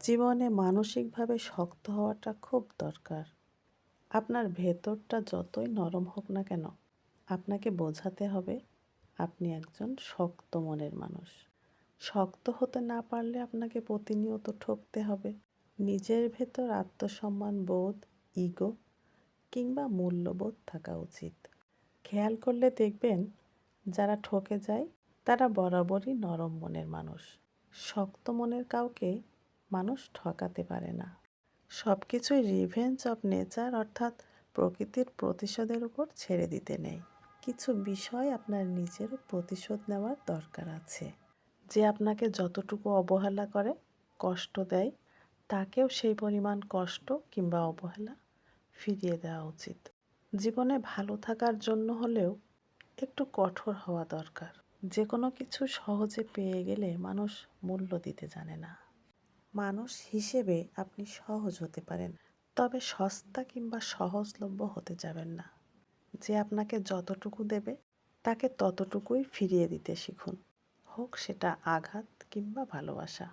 জীবনে মানসিকভাবে শক্ত হওয়াটা খুব দরকার। আপনার ভেতরটা যতই নরম হোক না কেন, আপনাকে বোঝাতে হবে আপনি একজন শক্ত মনের মানুষ। শক্ত হতে না পারলে আপনাকে প্রতিনিয়ত ঠকতে হবে। নিজের ভেতর আত্মসম্মান বোধ, ইগো কিংবা মূল্যবোধ থাকা উচিত। খেয়াল করলে দেখবেন যারা ঠকে যায় তারা বরাবরই নরম মনের মানুষ। শক্ত মনের কাউকে মানুষ ঠকাতে পারে না। সব কিছুই রিভেঞ্জ অফ নেচার অর্থাৎ প্রকৃতির প্রতিশোধের উপর ছেড়ে দিতে নেই। কিছু বিষয় আপনার নিজেরও প্রতিশোধ নেওয়ার দরকার আছে। যে আপনাকে যতটুকু অবহেলা করে, কষ্ট দেয়, তাকেও সেই পরিমাণ কষ্ট কিংবা অবহেলা ফিরিয়ে দেওয়া উচিত। জীবনে ভালো থাকার জন্য হলেও একটু কঠোর হওয়া দরকার। যে কোনো কিছু সহজে পেয়ে গেলে মানুষ মূল্য দিতে জানে না। মানুষ হিসেবে আপনি সহজ হতে পারেন, তবে সস্তা কিংবা সহজলভ্য হতে যাবেন না। যে আপনাকে যতটুকু দেবে তাকে ততটুকুই ফিরিয়ে দিতে শিখুন, হোক সেটা আঘাত কিংবা ভালোবাসা।